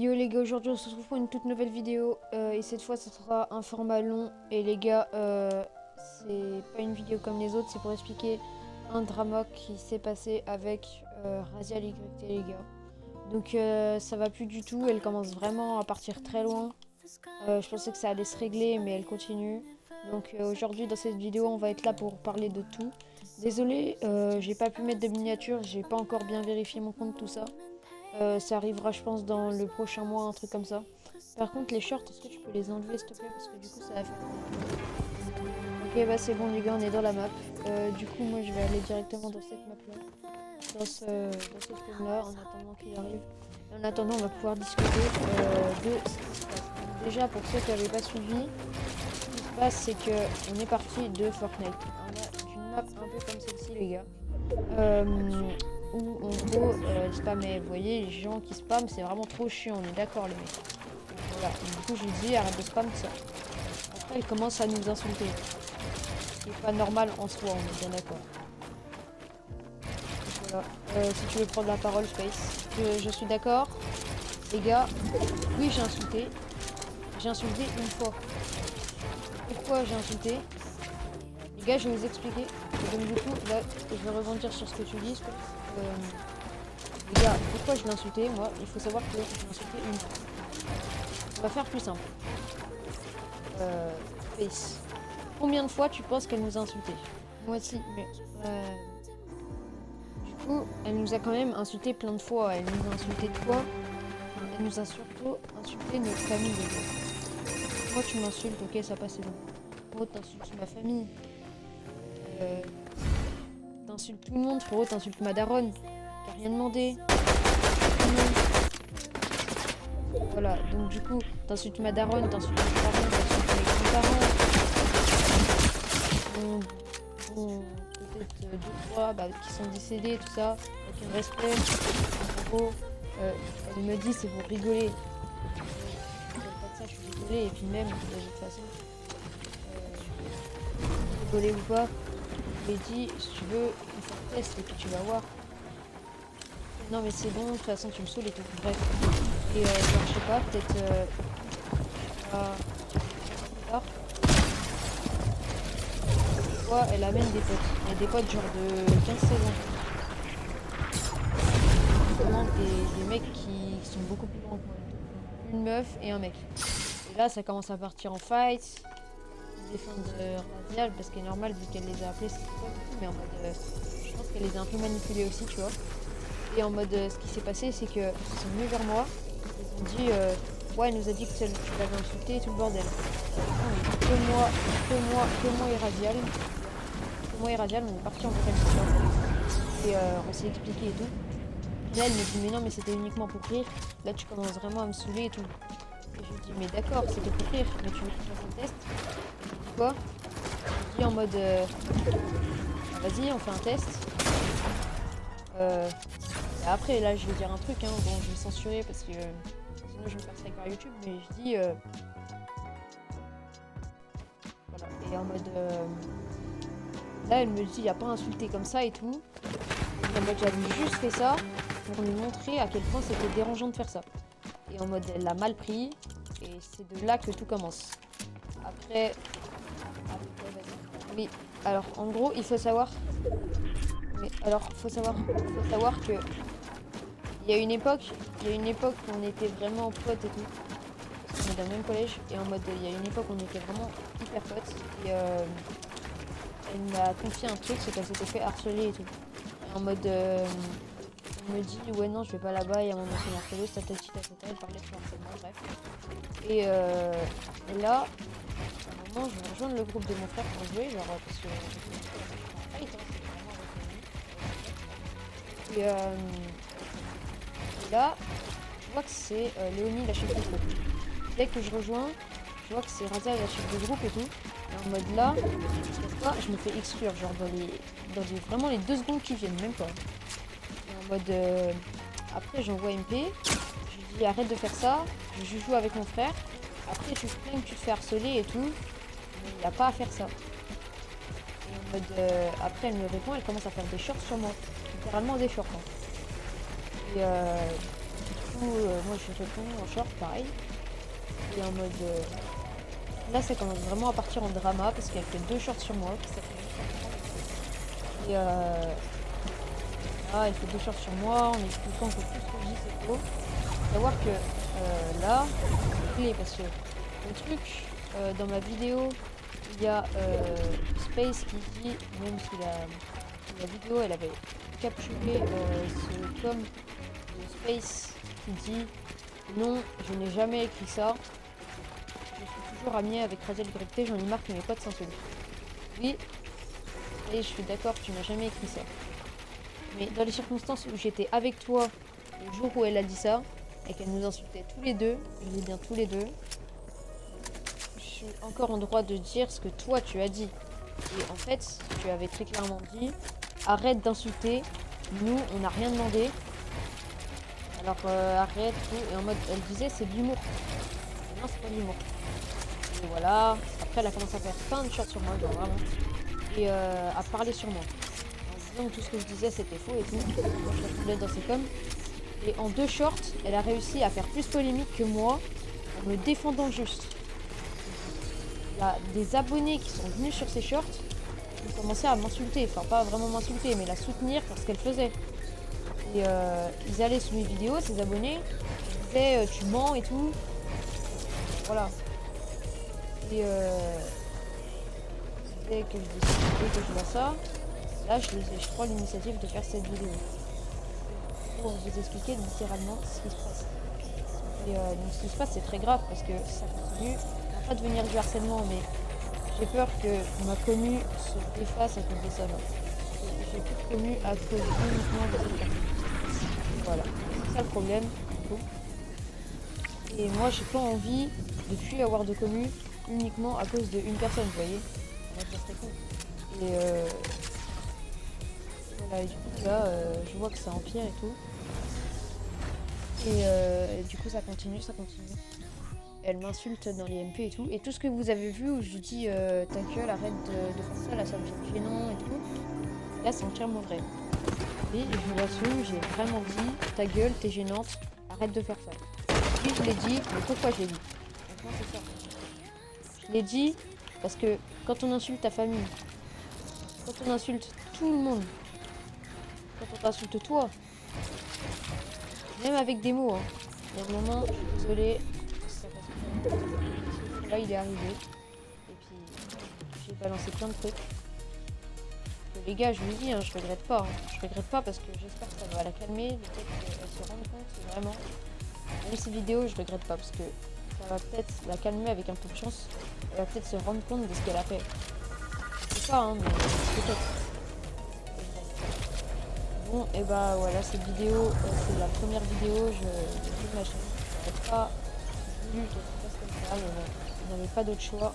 Yo les gars, aujourd'hui on se retrouve pour une toute nouvelle vidéo et cette fois ce sera un format long et les gars c'est pas une vidéo comme les autres, c'est pour expliquer un drama qui s'est passé avec Raziel YT les gars. Donc ça va plus du tout, elle commence vraiment à partir très loin. Je pensais que ça allait se régler mais elle continue. Donc aujourd'hui dans cette vidéo on va être là pour parler de tout. Désolé, j'ai pas pu mettre de miniature, j'ai pas encore bien vérifié mon compte tout ça. Ça arrivera je pense dans le prochain mois, un truc comme ça. Par contre les shorts, est-ce que tu peux les enlever s'il te plaît, parce que du coup ça va faire... Ok bah c'est bon les gars, on est dans la map. Du coup moi je vais aller directement dans cette map là, dans cette room là, en attendant qu'il arrive. En attendant on va pouvoir discuter de ce qui se passe. Donc, déjà pour ceux qui n'avaient pas suivi, ce qui se passe c'est que on est parti de Fortnite. On a une map un peu comme celle-ci les gars. Où en gros spammer, vous voyez les gens qui spamment c'est vraiment trop chiant, on est d'accord les mecs. Donc, voilà, et du coup je lui dis arrête de spam ça. Après elle commence à nous insulter, ce qui est pas normal en soi, on est bien d'accord. Voilà, si tu veux prendre la parole Space, je suis d'accord les gars, oui j'ai insulté une fois. Pourquoi j'ai insulté? Les gars je vais vous expliquer. Et donc du coup là je vais rebondir sur ce que tu dis. Les gars, pourquoi je l'ai insulté? Moi, il faut savoir que je l'ai insulté une fois. On va faire plus simple. Face. Combien de fois tu penses qu'elle nous a insulté? Moi aussi, mais... Du coup, elle nous a quand même insulté plein de fois. Elle nous a insulté toi. Elle nous a surtout insulté notre famille, les gars. Moi, tu m'insultes, ok, ça passe, c'est bon. Moi, t'insultes ma famille. T'insultes tout le monde, frérot, t'insultes ma daronne. Qui a rien demandé. Voilà, donc du coup, t'insultes ma daronne, t'insultes mes parents, t'insultes mes grands-parents. Bon, peut-être 2-3 qui sont décédés, tout ça, aucun respect. En gros, elle me dit c'est pour rigoler. Je ne pas de ça, je suis désolée, et puis même, de toute façon, rigoler ou pas, je lui ai dit, si tu veux, on fait un test et puis tu vas voir. Non mais c'est bon, de toute façon tu me saoules et tout, bref. Et genre, je sais pas, peut-être plus tard. Elle amène des potes. Il y a des potes genre de 15-16 ans. Vraiment des mecs qui sont beaucoup plus grands que moi. Une meuf et un mec. Et là ça commence à partir en fight. Ils défendent Raziel parce qu'elle est normale vu qu'elle les a appelés, c'est pas beaucoup, mais en mode je pense qu'elle les a un peu manipulés aussi, tu vois. Et en mode ce qui s'est passé c'est que ils sont venus vers moi. Ils ont dit ouais, elle nous a dit que tu l'avais insulté et tout le bordel. Que moi et Raziel. Moi et Raziel, on est parti en vrai et on s'est expliqué et tout. Et là elle me dit mais non mais c'était uniquement pour rire. Là tu commences vraiment à me saouler et tout. Et je lui dis mais d'accord c'était pour rire, mais tu veux qu'on fasse un test? Je lui dis quoi? Je lui dis en mode vas-y on fait un test. Et après là je vais dire un truc hein, bon je vais censurer parce que sinon je vais me faire strike par YouTube, mais je dis voilà, et en mode là elle me dit y a pas insulté comme ça et tout. Et en mode j'avais juste fait ça pour lui montrer à quel point c'était dérangeant de faire ça. Et en mode elle l'a mal pris et c'est de là que tout commence. Après oui, alors en gros il faut savoir. Mais alors faut savoir que il y a une époque où on était vraiment potes et tout. On est dans le même collège et en mode il y a une époque où on était vraiment hyper potes et elle m'a confié un truc, c'est qu'elle s'était fait harceler et tout. Et en mode elle me dit ouais non je vais pas là-bas, il y a mon ancien harceleux, elle parlait de harcèlement, bref. Et là, à un moment je vais rejoindre le groupe de mon frère pour jouer, genre parce que et là, je vois que c'est Léonie la chef du groupe. Dès que je rejoins, je vois que c'est Raziel la chef du groupe et tout. Et en mode là, je me fais exclure, genre dans vraiment les 2 secondes qui viennent, même pas. Et en mode après j'envoie MP, je lui dis arrête de faire ça, je joue avec mon frère. Après tu te plains que tu te fais harceler et tout, mais il n'y a pas à faire ça. Et en mode après elle me répond, elle commence à faire des shorts sur moi, littéralement des shorts. Hein. Et du coup, moi je réponds en short, pareil. Et en mode... là, ça commence vraiment à partir en drama parce qu'elle fait 2 shorts sur moi. Qui s'appellent. Et elle fait 2 shorts sur moi en expliquant que tout ce que je dis c'est faux. Faut savoir que là, c'est clé parce que le truc, dans ma vidéo, il y a Space qui dit, même si la vidéo elle avait capturé ce com de Space qui dit non, je n'ai jamais écrit ça. Je suis toujours amie avec Raziel YT, j'en ai marre que mes potes s'insultent. Oui, et je suis d'accord, tu n'as jamais écrit ça. Mais dans les circonstances où j'étais avec toi, le jour où elle a dit ça, et qu'elle nous insultait tous les deux, je dis bien tous les deux, je suis encore en droit de dire ce que toi tu as dit. Et en fait, tu avais très clairement dit, arrête d'insulter, nous on n'a rien demandé. Alors arrête tout, et en mode, elle disait c'est de l'humour. Non, c'est pas de l'humour. Et voilà, après elle a commencé à faire plein de shorts sur moi, genre vraiment. Et à parler sur moi. En disant que tout ce que je disais c'était faux et tout. Moi je répondais dans ses coms. Et en 2 shorts, elle a réussi à faire plus polémique que moi en me défendant juste. Il y a des abonnés qui sont venus sur ces shorts qui ont commencé à m'insulter. Enfin pas vraiment m'insulter, mais la soutenir pour ce qu'elle faisait. Et ils allaient sous mes vidéos, ces abonnés, ils disaient tu mens et tout. Voilà. Et ils disaient que je disais que je vois ça. Là, je prends l'initiative de faire cette vidéo. Pour vous expliquer littéralement ce qui se passe. Et donc ce qui se passe, c'est très grave parce que ça continue. Ça va pas devenir du harcèlement, mais j'ai peur que ma commu se défasse à cause de ça. J'ai plus de commu à cause uniquement de cette personne. Voilà, c'est ça le problème, du coup. Et moi, j'ai pas envie de plus avoir de commu uniquement à cause d'une personne, vous voyez. Ça serait con. Et voilà, et du coup, là, je vois que ça empire et tout. Et du coup, ça continue, ça continue. Elle m'insulte dans les MP et tout. Et tout ce que vous avez vu où je lui dis ta gueule, arrête de faire ça, là, ça me fait gênant et tout. Là, c'est entièrement vrai. Et je l'assume, j'ai vraiment dit ta gueule, t'es gênante, arrête de faire ça. Puis je l'ai dit, mais pourquoi je l'ai dit? Maintenant, c'est ça. Je l'ai dit parce que quand on insulte ta famille, quand on insulte tout le monde, quand on t'insulte toi, même avec des mots, hein. Il y a un moment, je suis désolée, ça passe pas. Là, il est arrivé. Et puis, j'ai balancé plein de trucs. Les gars, je vous dis, hein, je regrette pas. Hein. Je regrette pas parce que j'espère que ça va la calmer. Peut-être qu'elle se rende compte vraiment. Même ces vidéos, je regrette pas parce que ça va peut-être la calmer avec un peu de chance. Elle va peut-être se rendre compte de ce qu'elle a fait. Je sais pas, hein, mais peut-être. Bon, et bah voilà, cette vidéo, c'est la première vidéo de ma chaîne. J'aurais pas voulu qu'elle se passe comme ça, mais bon, on n'avait pas d'autre choix.